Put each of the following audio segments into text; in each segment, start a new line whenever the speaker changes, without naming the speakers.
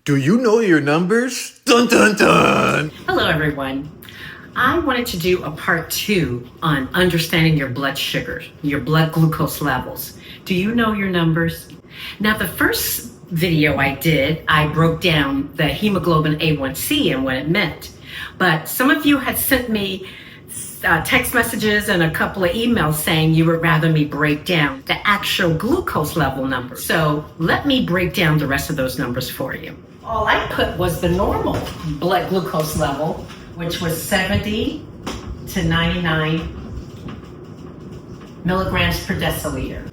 Do you know your numbers? Dun dun dun!
Hello everyone. I wanted to do a part 2 on understanding your blood sugar, your blood glucose levels. Do you know your numbers? Now the first video I did, I broke down the hemoglobin A1C and what it meant. But some of you had sent me text messages and a couple of emails saying you would rather me break down the actual glucose level number. So let me break down the rest of those numbers for you. All I put was the normal blood glucose level, which was 70 to 99 milligrams per deciliter.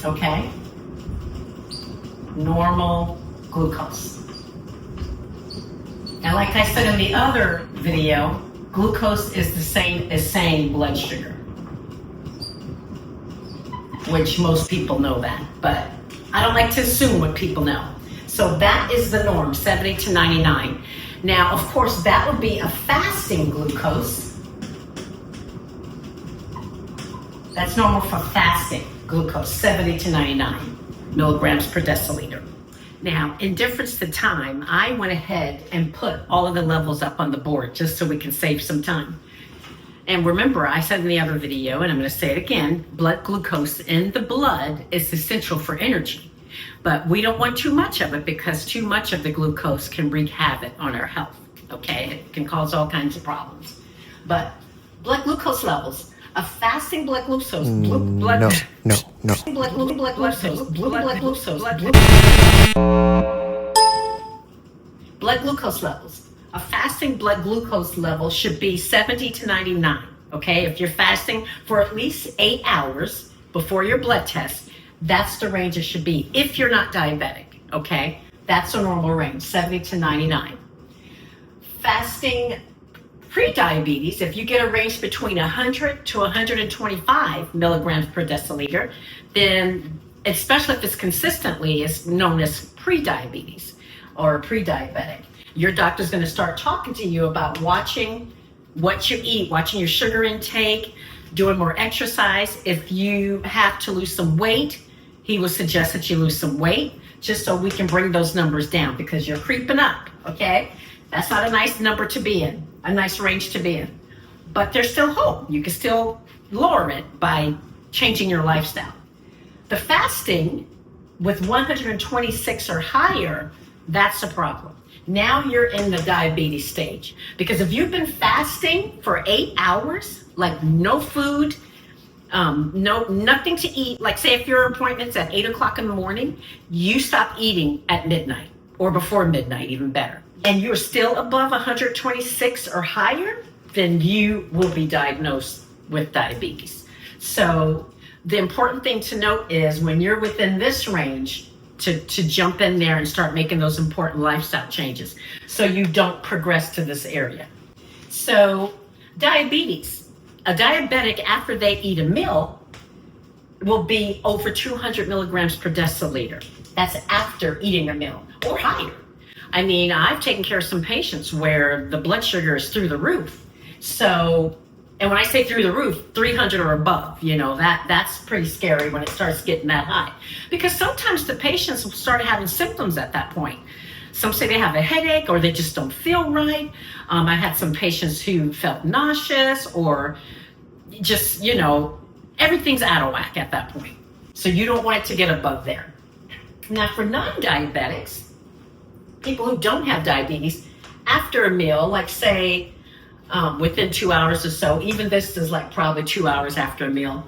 Okay? Normal glucose. And like I said in the other video, glucose is the same as saying blood sugar, which most people know that, but I don't like to assume what people know. So that is the norm, 70 to 99. Now, of course, that would be a fasting glucose. That's normal for fasting glucose, 70 to 99 milligrams per deciliter. Now, in difference to time, I went ahead and put all of the levels up on the board just so we can save some time. And remember, I said in the other video, and I'm going to say it again, blood glucose in the blood is essential for energy. But we don't want too much of it because too much of the glucose can wreak havoc on our health. Okay, it can cause all kinds of problems. But blood glucose levels, a fasting blood glucose,
No.
Blood glucose levels. A fasting blood glucose level should be 70 to 99. Okay, if you're fasting for at least 8 hours before your blood test, that's the range it should be. If you're not diabetic, okay, that's a normal range, 70 to 99. Fasting pre-diabetes, if you get a range between 100 to 125 milligrams per deciliter, then especially if it's consistently, it's known as pre-diabetes or pre-diabetic. Your doctor's going to start talking to you about watching what you eat, watching your sugar intake, doing more exercise. If you have to lose some weight, he will suggest that you lose some weight just so we can bring those numbers down because you're creeping up, okay? That's not a nice number to be in, a nice range to be in. But there's still hope. You can still lower it by changing your lifestyle. The fasting with 126 or higher, that's a problem. Now you're in the diabetes stage. Because if you've been fasting for 8 hours, like no food, nothing to eat, like say if your appointment's at 8 o'clock in the morning, you stop eating at midnight or before midnight, even better. And you're still above 126 or higher, then you will be diagnosed with diabetes. So the important thing to note is when you're within this range, to jump in there and start making those important lifestyle changes so you don't progress to this area. So diabetes, a diabetic after they eat a meal will be over 200 milligrams per deciliter. That's after eating a meal or higher. I mean, I've taken care of some patients where the blood sugar is through the roof. So, and when I say through the roof, 300 or above, you know, that's pretty scary when it starts getting that high. Because sometimes the patients start having symptoms at that point. Some say they have a headache or they just don't feel right. I had some patients who felt nauseous or just, you know, everything's out of whack at that point. So you don't want it to get above there. Now for non-diabetics, people who don't have diabetes, after a meal, like say within 2 hours or so, even this is like probably 2 hours after a meal,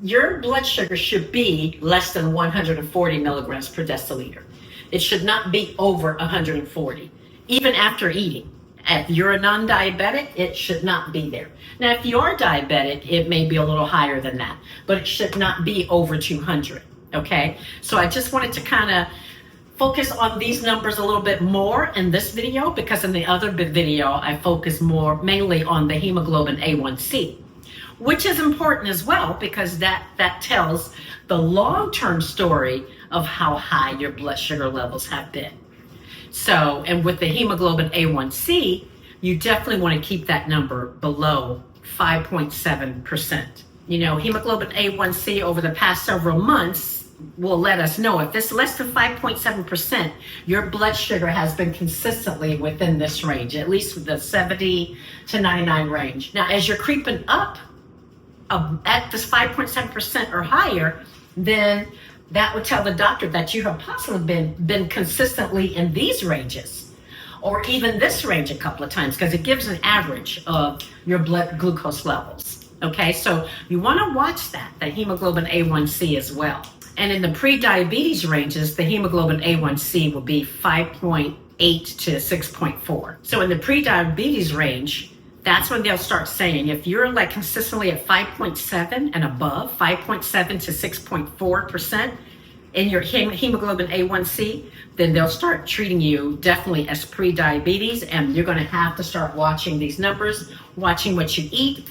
your blood sugar should be less than 140 milligrams per deciliter. It should not be over 140, even after eating. If you're a non-diabetic, it should not be there. Now, if you are diabetic, it may be a little higher than that, but it should not be over 200, okay? So I just wanted to kind of focus on these numbers a little bit more in this video because in the other video, I focus more mainly on the hemoglobin A1C, which is important as well because that tells the long-term story of how high your blood sugar levels have been. So, and with the hemoglobin A1C, you definitely want to keep that number below 5.7%. You know, hemoglobin A1C over the past several months will let us know. If it's less than 5.7%, your blood sugar has been consistently within this range, at least the 70 to 99 range. Now, as you're creeping up at this 5.7% or higher, then that would tell the doctor that you have possibly been consistently in these ranges, or even this range a couple of times, because it gives an average of your blood glucose levels. Okay, so you want to watch that hemoglobin A1C as well. And in the pre-diabetes ranges, the hemoglobin A1C will be 5.8 to 6.4. So in the pre-diabetes range, that's when they'll start saying, if you're like consistently at 5.7 and above, 5.7 to 6.4% in your hemoglobin A1C, then they'll start treating you definitely as pre-diabetes, and you're going to have to start watching these numbers, watching what you eat.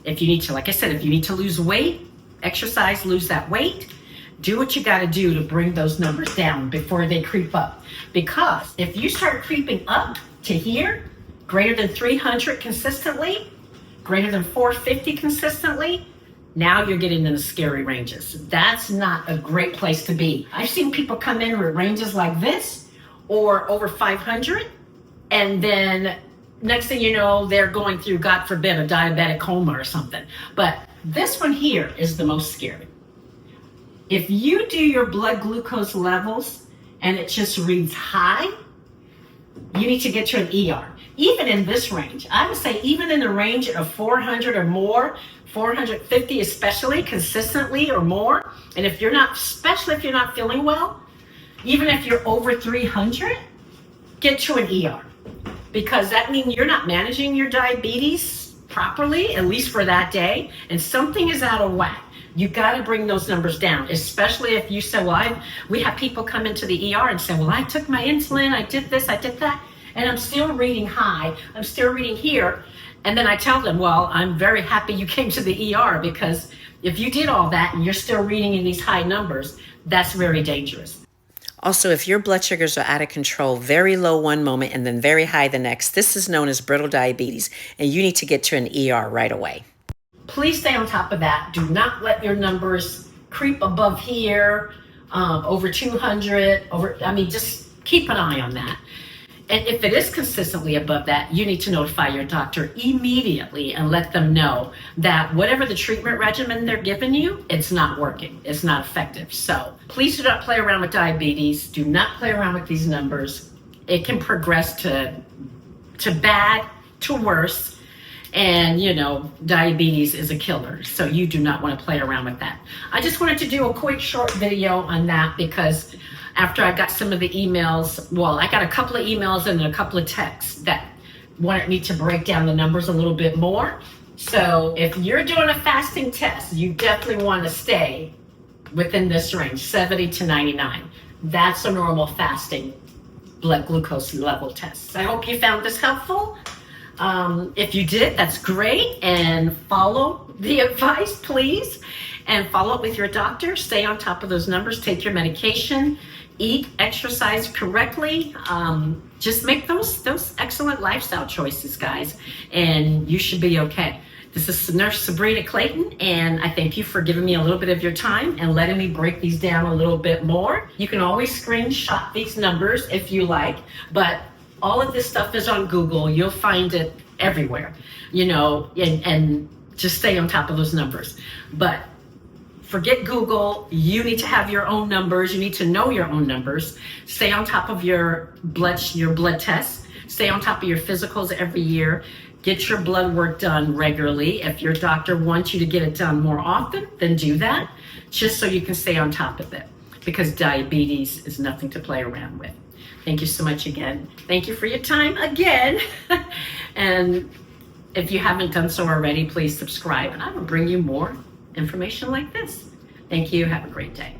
If you need to, like I said, if you need to lose weight, exercise, lose that weight, do what you got to do to bring those numbers down before they creep up. Because if you start creeping up to here, greater than 300 consistently, greater than 450 consistently, now you're getting in the scary ranges. That's not a great place to be. I've seen people come in with ranges like this or over 500, and then next thing you know, they're going through, God forbid, a diabetic coma or something. But this one here is the most scary. If you do your blood glucose levels and it just reads high, you need to get to an ER. Even in this range, I would say even in the range of 400 or more, 450 especially, consistently or more, and if you're not, especially if you're not feeling well, even if you're over 300, get to an ER. Because that means you're not managing your diabetes properly, at least for that day, and something is out of whack. You got to bring those numbers down, especially if you say, well, we have people come into the ER and say, well, I took my insulin, I did this, I did that, and I'm still reading high, I'm still reading here. And then I tell them, well, I'm very happy you came to the ER, because if you did all that and you're still reading in these high numbers, that's very dangerous.
Also, if your blood sugars are out of control, very low one moment and then very high the next, this is known as brittle diabetes, and you need to get to an ER right away.
Please stay on top of that. Do not let your numbers creep above here, over 200, just keep an eye on that. And if it is consistently above that, you need to notify your doctor immediately and let them know that whatever the treatment regimen they're giving you, it's not working. It's not effective. So please do not play around with diabetes. Do not play around with these numbers. It can progress to bad, to worse. And, diabetes is a killer. So you do not want to play around with that. I just wanted to do a quick short video on that because after I got some of the emails, well, I got a couple of emails and a couple of texts that wanted me to break down the numbers a little bit more. So if you're doing a fasting test, you definitely want to stay within this range, 70 to 99. That's a normal fasting blood glucose level test. I hope you found this helpful. If you did, that's great. And follow the advice, please. And follow up with your doctor. Stay on top of those numbers. Take your medication. Eat, exercise correctly. Just make those excellent lifestyle choices, guys. And you should be okay. This is Nurse Sabrina Clayton, and I thank you for giving me a little bit of your time and letting me break these down a little bit more. You can always screenshot these numbers if you like, but all of this stuff is on Google. You'll find it everywhere, and just stay on top of those numbers. But forget Google. You need to have your own numbers. You need to know your own numbers. Stay on top of your blood tests. Stay on top of your physicals every year. Get your blood work done regularly. If your doctor wants you to get it done more often, then do that, just so you can stay on top of it, because diabetes is nothing to play around with. Thank you so much again. Thank you for your time again. And if you haven't done so already, please subscribe, and I will bring you more information like this. Thank you. Have a great day.